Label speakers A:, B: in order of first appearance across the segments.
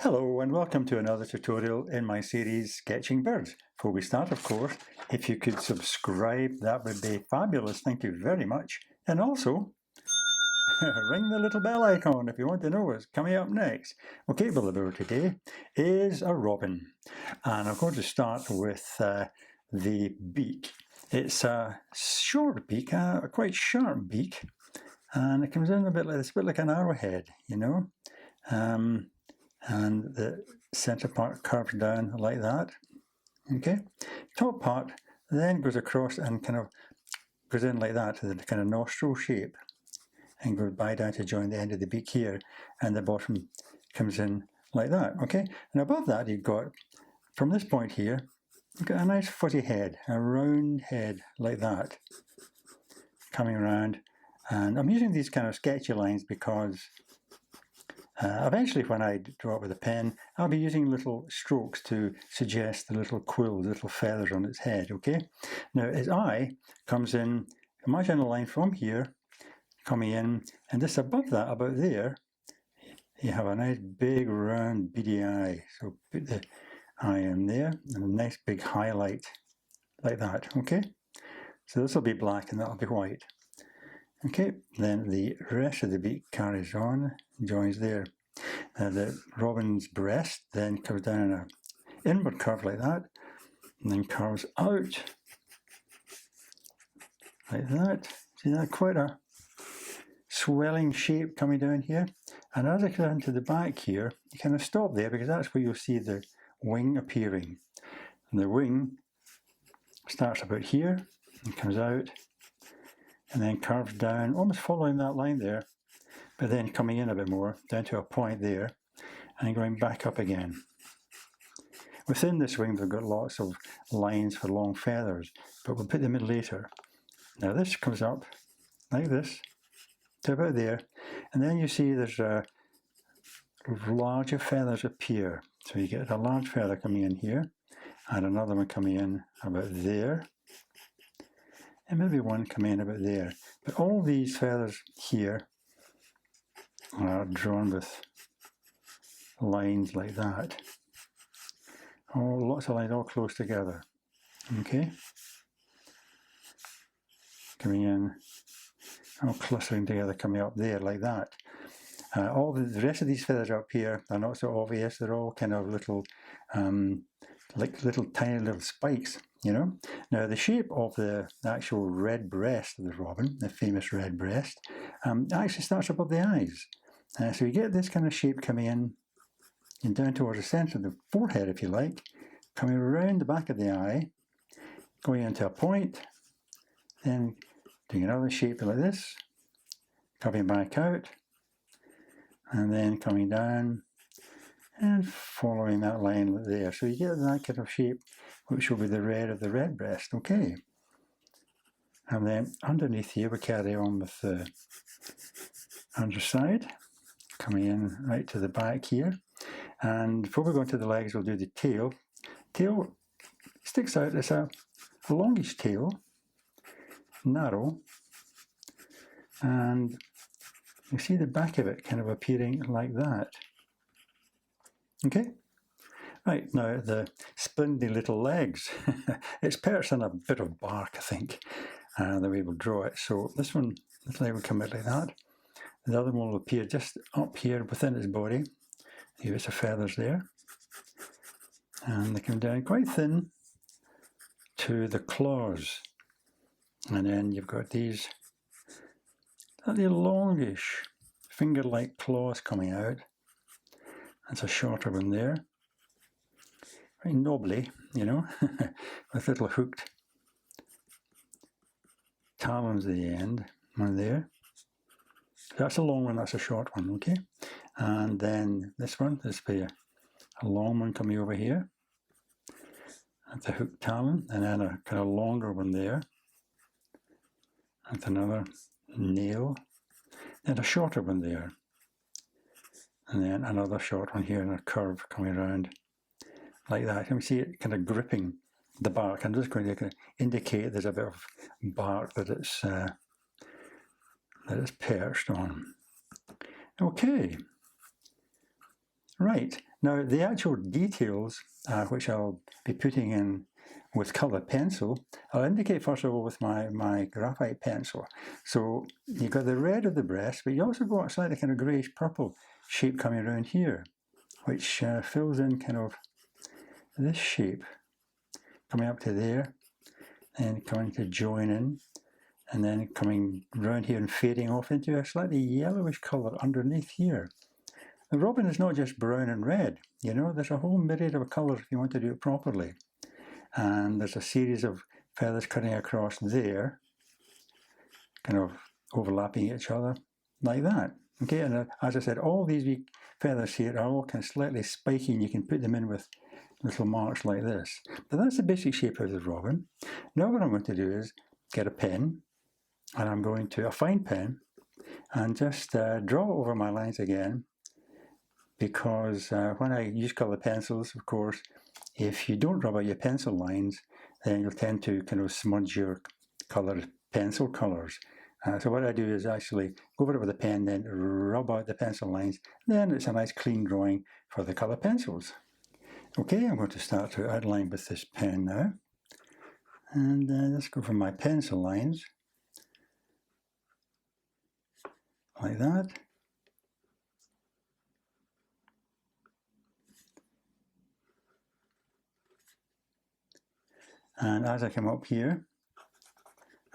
A: Hello and welcome to another tutorial in my series Sketching Birds. Before we start, of course, if you could subscribe, that would be fabulous. Thank you very much. And also, ring the little bell icon if you want to know what's coming up next. Okay, well, the bird today is a robin. And I'm going to start with the beak. It's a short beak, a quite sharp beak. And it comes in a bit like this, a bit like an arrowhead, you know. And the center part curves down like that. Okay, top part then goes across and kind of goes in like that to the kind of nostril shape and goes by down to join the end of the beak here, and the bottom comes in like that. Okay, and above that you've got, from this point here, you've got a nice fuzzy head, a round head like that coming around. And I'm using these kind of sketchy lines because eventually when I draw it with a pen, I'll be using little strokes to suggest the little quills, little feathers on its head, okay? Now its eye comes in, imagine a line from here coming in, and just above that, about there, you have a nice big round beady eye. So put the eye in there, and a nice big highlight like that, okay? So this will be black and that'll be white. Okay, then the rest of the beak carries on, joins there. The robin's breast then comes down in an inward curve like that, and then curves out like that. See that? Quite a swelling shape coming down here. And as I come down to the back here, you kind of stop there because that's where you'll see the wing appearing. And the wing starts about here and comes out, and then curves down, almost following that line there, but then coming in a bit more, down to a point there, and going back up again. Within this wing, we've got lots of lines for long feathers, but we'll put them in later. Now this comes up like this, to about there, and then you see there's larger feathers appear. So you get a large feather coming in here, and another one coming in about there, and maybe one coming in about there. But all these feathers here are drawn with lines like that. Oh, lots of lines all close together. Okay? Coming in, all clustering together, coming up there like that. All the rest of these feathers up here are not so obvious. They're all kind of little, like little tiny little spikes, you know. Now the shape of the actual red breast of the robin, the famous red breast, actually starts above the eyes. So you get this kind of shape coming in and down towards the centre of the forehead, if you like, coming around the back of the eye, going into a point, then doing another shape like this, coming back out, and then coming down and following that line there. So you get that kind of shape, which will be the red of the red breast, okay. And then underneath here we carry on with the underside, coming in right to the back here. And before we go into the legs, we'll do the tail. Tail sticks out, it's a longish tail, narrow, and you see the back of it kind of appearing like that. Okay? Right, now the spindly little legs. It's perched on a bit of bark, I think, the way we'll draw it. So this leg will come out like that. The other one will appear just up here within its body. Here it's the feathers there. And they come down quite thin to the claws. And then you've got these little longish finger-like claws coming out. That's a shorter one there. Very knobbly, you know, with little hooked talons at the end, one there. That's a long one, that's a short one, okay? And then this one, this will be a long one coming over here. That's a hooked talon, and then a kind of longer one there. That's another nail. Then a shorter one there. And then another short one here, and a curve coming around like that. And we see it kind of gripping the bark. I'm just going to kind of indicate there's a bit of bark that it's perched on. Okay. Right, Now the actual details, which I'll be putting in with coloured pencil, I'll indicate first of all with my graphite pencil. So you've got the red of the breast, but you also got a slightly kind of greyish purple shape coming around here, which fills in kind of this shape, coming up to there, and coming to join in, and then coming round here and fading off into a slightly yellowish colour underneath here. The robin is not just brown and red, you know, there's a whole myriad of colours if you want to do it properly. And there's a series of feathers cutting across there, kind of overlapping each other, like that. Okay, and as I said, all these wee feathers here are all kind of slightly spiky, and you can put them in with little marks like this. But that's the basic shape of the robin. Now what I'm going to do is get a pen, and I'm going to, a fine pen, and just draw over my lines again, because when I use colour pencils, of course, if you don't rub out your pencil lines, then you'll tend to kind of smudge your coloured pencil colours. So what I do is actually go over it with a pen, then rub out the pencil lines, then it's a nice clean drawing for the colour pencils. Okay, I'm going to start to outline with this pen now. And let's go for my pencil lines, like that. And as I come up here,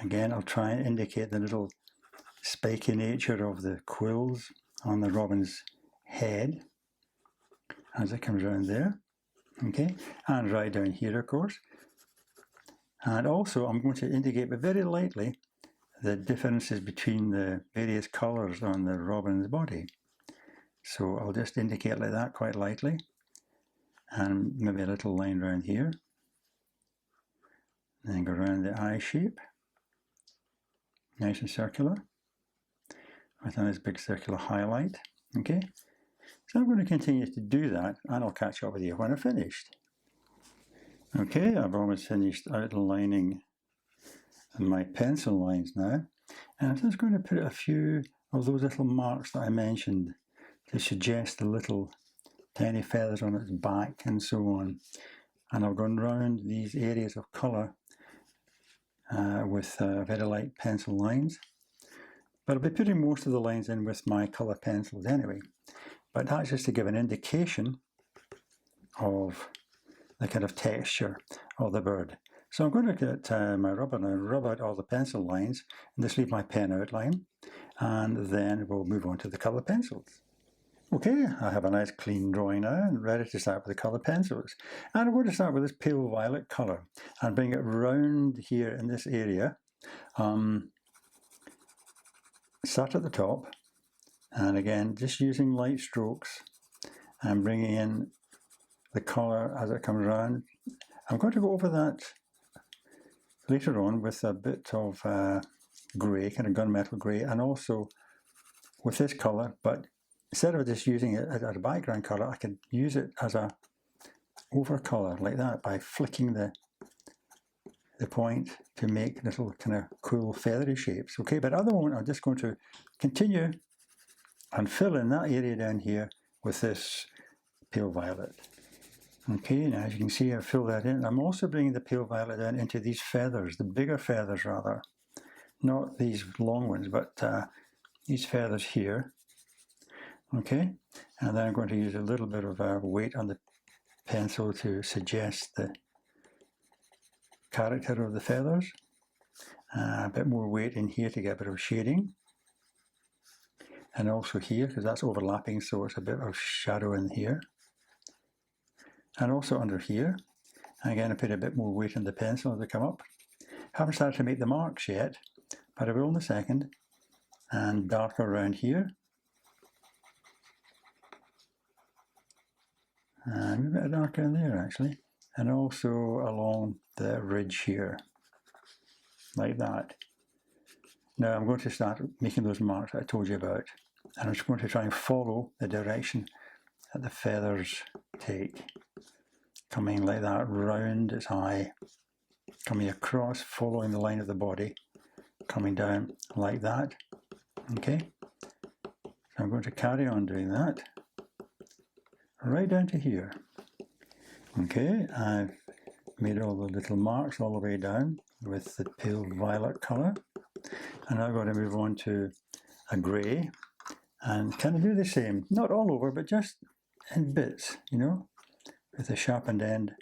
A: again, I'll try and indicate the little spiky nature of the quills on the robin's head as it comes around there. Okay, and right down here, of course. And also, I'm going to indicate, but very lightly, the differences between the various colours on the robin's body. So I'll just indicate like that quite lightly, and maybe a little line around here. Then go around the eye shape, nice and circular, with a nice big circular highlight. Okay, so I'm going to continue to do that, and I'll catch up with you when I've finished. Okay, I've almost finished outlining my pencil lines now, and I'm just going to put a few of those little marks that I mentioned to suggest the little tiny feathers on its back and so on. And I've gone round these areas of colour with very light pencil lines, but I'll be putting most of the lines in with my colour pencils anyway. But that's just to give an indication of the kind of texture of the bird. So I'm going to get my rubber and rub out all the pencil lines and just leave my pen outline, and then we'll move on to the colour pencils. Okay, I have a nice clean drawing now and ready to start with the colour pencils. And I'm going to start with this pale violet colour and bring it round here in this area. Start at the top, and again, just using light strokes and bringing in the colour as it comes around. I'm going to go over that later on with a bit of grey, kind of gunmetal grey, and also with this colour, but instead of just using it as a background colour, I can use it as a over colour like that by flicking the point to make little kind of cool feathery shapes. Okay, but at the moment I'm just going to continue and fill in that area down here with this pale violet. Okay, now as you can see, I've filled that in. I'm also bringing the pale violet down into these feathers, the bigger feathers rather, not these long ones, but these feathers here. Okay, and then I'm going to use a little bit of weight on the pencil to suggest the character of the feathers. A bit more weight in here to get a bit of shading. And also here, because that's overlapping, so it's a bit of shadow in here. And also under here. Again, I put a bit more weight on the pencil as I come up. Haven't started to make the marks yet, but I will in a second. And darker around here. And a bit darker in there actually. And also along the ridge here. Like that. Now I'm going to start making those marks that I told you about. And I'm just going to try and follow the direction that the feathers take. Coming like that round its eye. Coming across, following the line of the body. Coming down like that. Okay. So I'm going to carry on doing that. right down to here. Okay, I've made all the little marks all the way down with the pale violet colour. And I'm going to move on to a grey and kind of do the same. Not all over, but just in bits, you know, with a sharpened end.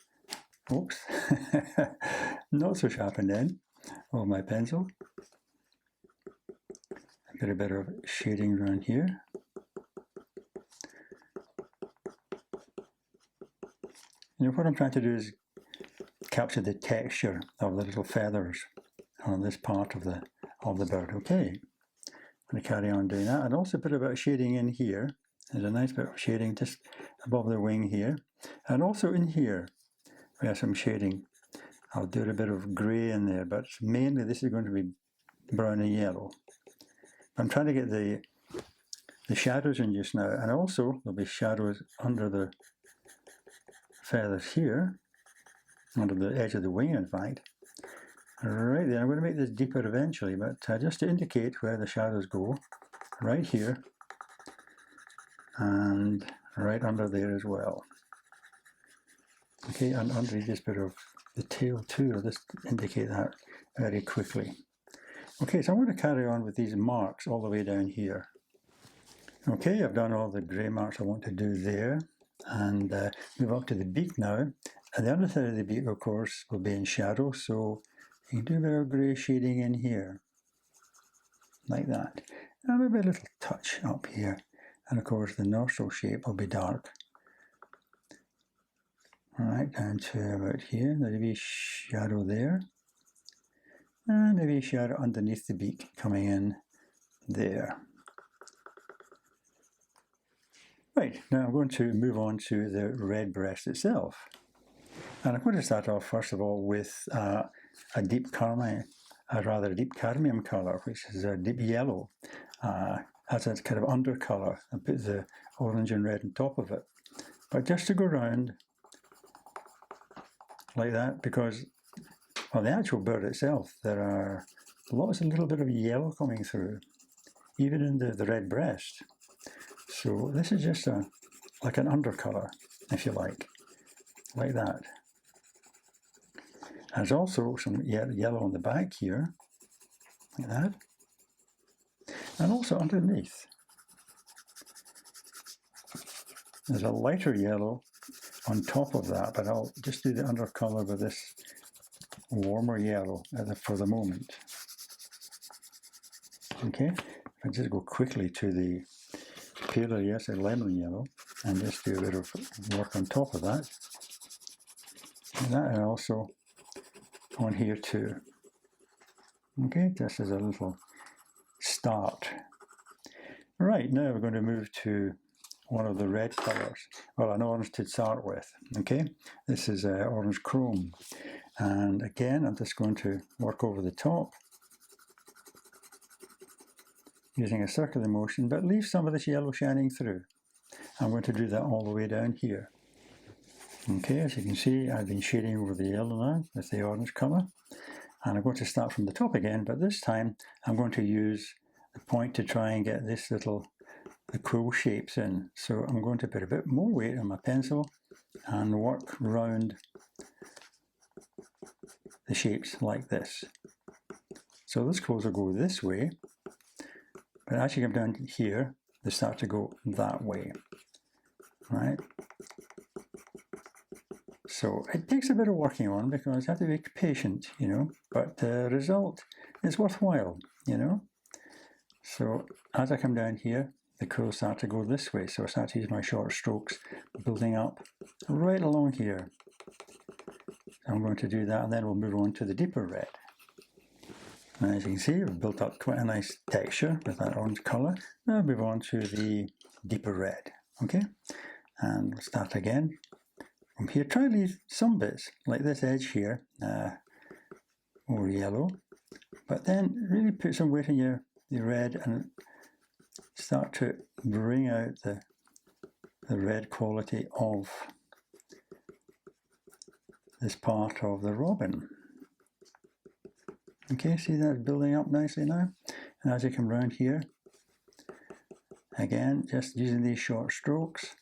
A: Oops, not so sharpened end of my pencil. I've got a bit of shading around here. You know, what I'm trying to do is capture the texture of the little feathers on this part of the bird. Okay, I'm going to carry on doing that, and also put a bit of shading in here. There's a nice bit of shading just above the wing here, and also in here we have some shading. I'll do a bit of grey in there, but mainly this is going to be brown and yellow. I'm trying to get the shadows in just now, and also there'll be shadows under the feathers here, under the edge of the wing in fact. Right there, I'm going to make this deeper eventually, but just to indicate where the shadows go, right here, and right under there as well. Okay, and under this bit of the tail too, I'll just indicate that very quickly. Okay, so I'm going to carry on with these marks all the way down here. Okay, I've done all the grey marks I want to do there, and move up to the beak now. And the other side of the beak, of course, will be in shadow, so you can do a bit of grey shading in here, like that. And maybe a little touch up here. And of course, the nostril shape will be dark. Right down to about here. There'll be shadow there. And maybe a shadow underneath the beak coming in there. Right, now I'm going to move on to the red breast itself. And I'm going to start off first of all with a deep cadmium colour, which is a deep yellow, as a kind of undercolour. I put the orange and red on top of it. But just to go round like that, because on the actual bird itself, there are lots of little bit of yellow coming through, even in the red breast. So this is just like an undercolour, if you like that. There's also some yellow on the back here, like that, and also underneath. There's a lighter yellow on top of that, but I'll just do the undercolour with this warmer yellow for the moment. Okay, if I just go quickly to the paler, yes, a lemon yellow, and just do a bit of work on top of that. And also on here too. Okay, just as a little start. Right, now we're going to move to one of the red colours. Well, an orange to start with. Okay, this is orange chrome. And again, I'm just going to work over the top using a circular motion, but leave some of this yellow shining through. I'm going to do that all the way down here. Okay, as you can see, I've been shading over the yellow now with the orange colour. And I'm going to start from the top again, but this time I'm going to use the point to try and get this the quill shapes in. So I'm going to put a bit more weight on my pencil and work round the shapes like this. So those quills will go this way, but as you come down here, they start to go that way, right? So it takes a bit of working on because you have to be patient, you know, but the result is worthwhile, you know. So as I come down here, the quills start to go this way, so I start to use my short strokes, building up right along here. I'm going to do that, and then we'll move on to the deeper red. And as you can see, we've built up quite a nice texture with that orange colour. Now move on to the deeper red, okay? And we'll start again. From here, try to leave some bits, like this edge here, more yellow, but then really put some weight in your red and start to bring out the red quality of this part of the robin. Okay, see that building up nicely now? And as you come round here, again, just using these short strokes,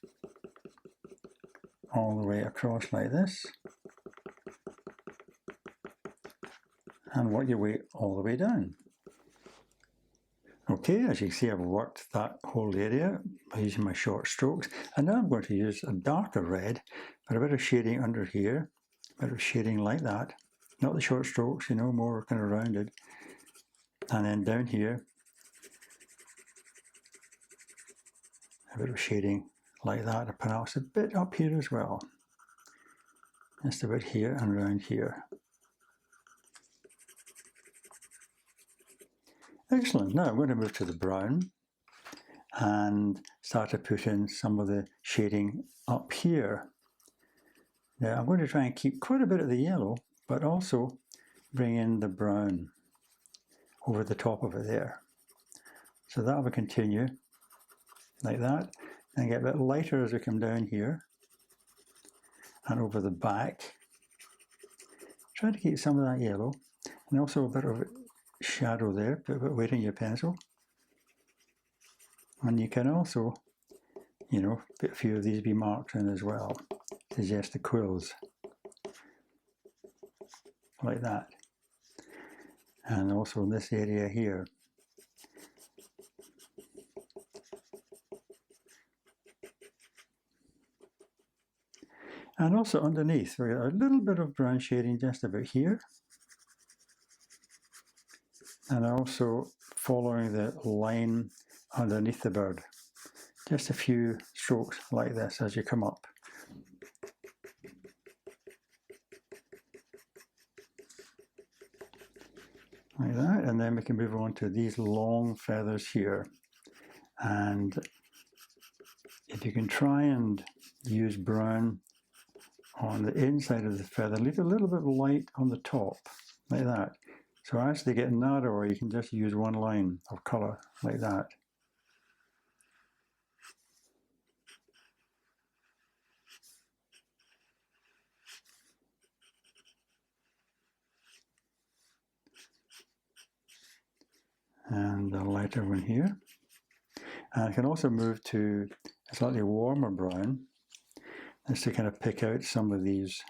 A: all the way across like this, and work your way all the way down. Okay, as you can see, I've worked that whole area by using my short strokes, and now I'm going to use a darker red for a bit of shading under here, a bit of shading like that, not the short strokes, you know, more kind of rounded, and then down here, a bit of shading like that, and perhaps a bit up here as well, just a bit here and around here. Excellent. Now I'm going to move to the brown and start to put in some of the shading up here. Now I'm going to try and keep quite a bit of the yellow, but also bring in the brown over the top of it there. So that will continue like that, and get a bit lighter as we come down here and over the back. Try to keep some of that yellow, and also a bit of shadow there, put a bit of weight in your pencil. And you can also, you know, put a few of these be marks in as well, suggest the quills, like that. And also in this area here. And also underneath, we've got a little bit of brown shading just about here. And also following the line underneath the bird. Just a few strokes like this as you come up. Like that, and then we can move on to these long feathers here. And if you can try and use brown on the inside of the feather, leave a little bit of light on the top, like that. So as they get narrower, you can just use one line of colour, like that. And a lighter one here. And I can also move to a slightly warmer brown, just to kind of pick out some of these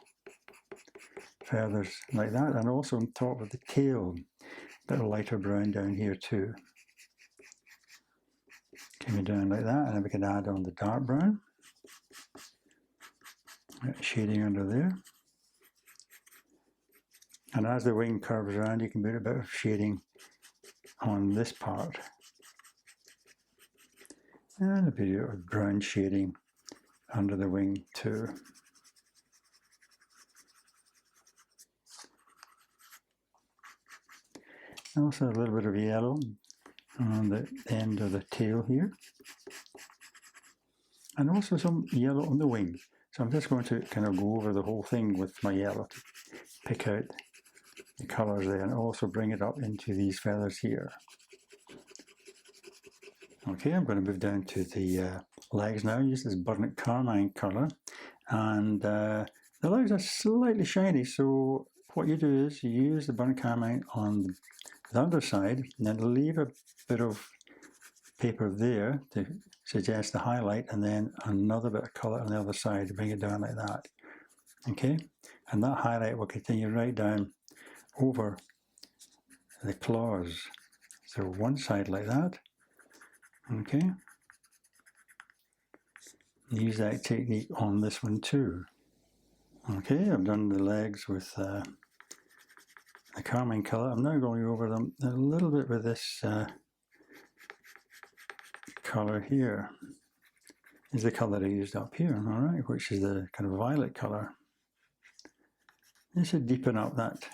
A: feathers like that, and also on top of the tail, a bit of lighter brown down here too. Coming down like that, and then we can add on the dark brown. Shading under there. And as the wing curves around, you can put a bit of shading on this part. And a bit of brown shading under the wing too. Also a little bit of yellow on the end of the tail here. And also some yellow on the wing. So I'm just going to kind of go over the whole thing with my yellow to pick out the colours there, and also bring it up into these feathers here. Okay, I'm going to move down to the legs now. Use this burnt carmine colour, and the legs are slightly shiny, so what you do is you use the burnt carmine on the underside, and then leave a bit of paper there to suggest the highlight, and then another bit of colour on the other side to bring it down like that. Okay, and that highlight will continue right down over the claws. So one side like that. Okay. Use that technique on this one too. Okay, I've done the legs with the carmine colour. I'm now going over them a little bit with this colour here. Is the colour I used up here, alright, which is the kind of violet colour. This should deepen up that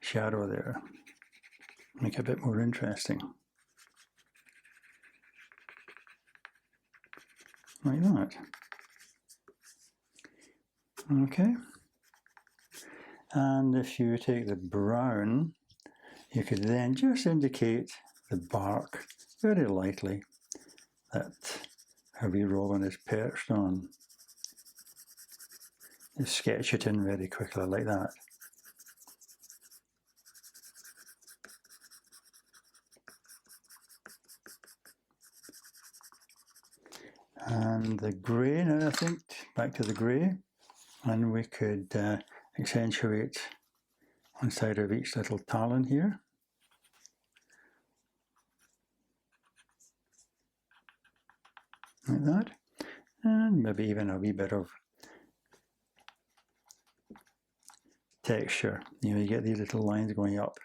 A: shadow there, make it a bit more interesting. Like that. Okay. And if you take the brown, you could then just indicate the bark very lightly that a wee robin is perched on. You sketch it in very quickly like that. And the grey, now I think back to the grey, and we could accentuate one side of each little talon here. Like that. And maybe even a wee bit of texture. You know, you get these little lines going up,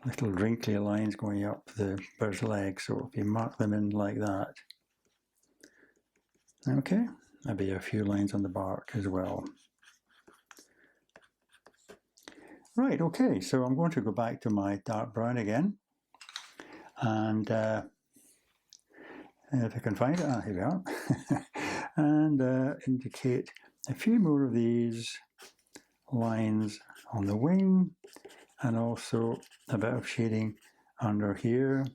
A: little wrinkly lines going up the bird's leg. So if you mark them in like that. Okay, maybe a few lines on the bark as well. Right, okay, so I'm going to go back to my dark brown again. And if I can find it, here we are. And indicate a few more of these lines on the wing, and also a bit of shading under here,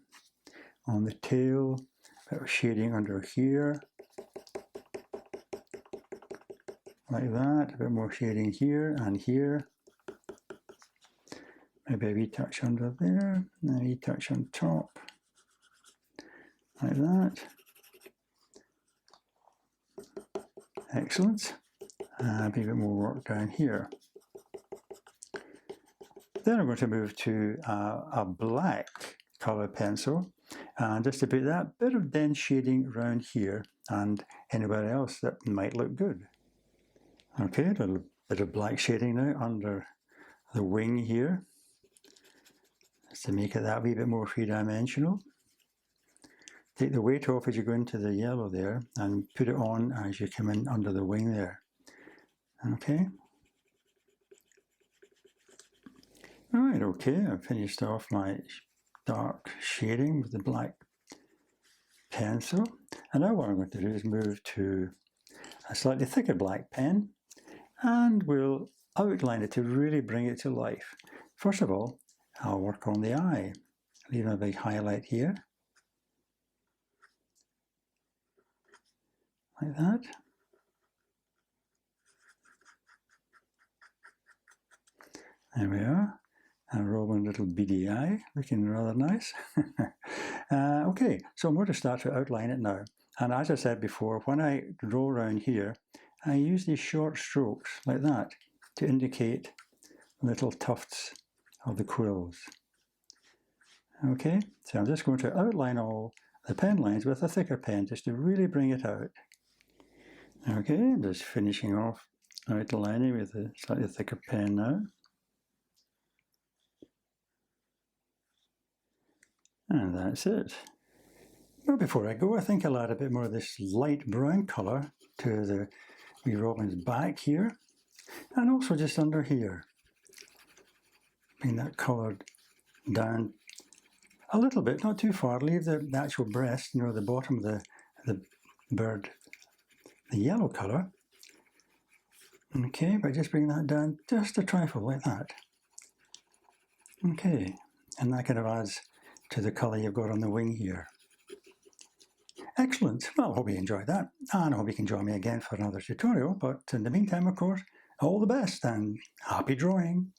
A: on the tail, a bit of shading under here, like that, a bit more shading here and here. Maybe a wee touch under there, and a wee touch on top, like that. Excellent. A wee bit more work down here. Then I'm going to move to a black colour pencil, and just to put that bit of dense shading around here and anywhere else that might look good. Okay, a little bit of black shading now under the wing here, just to make it that wee bit more three-dimensional. Take the weight off as you go into the yellow there, and put it on as you come in under the wing there. Okay. Right, okay, I've finished off my dark shading with the black pencil. And now what I'm going to do is move to a slightly thicker black pen, and we'll outline it to really bring it to life. First of all, I'll work on the eye. Leave a big highlight here, like that. There we are. And roll one little beady eye, looking rather nice. Okay, so I'm going to start to outline it now. And as I said before, when I draw around here, I use these short strokes like that to indicate little tufts of the quills. Okay, so I'm just going to outline all the pen lines with a thicker pen just to really bring it out. Okay, I'm just finishing off outlining with a slightly thicker pen now. And that's it. But before I go, I think I'll add a bit more of this light brown colour to the wee robin's back here, and also just under here. Bring that coloured down a little bit, not too far. Leave the actual breast, you know, the bottom of the bird, the yellow colour. Okay, but just bring that down just a trifle like that. Okay, and that kind of adds to the colour you've got on the wing here. Excellent. Well, I hope you enjoyed that, and I hope you can join me again for another tutorial. But in the meantime, of course, all the best and happy drawing.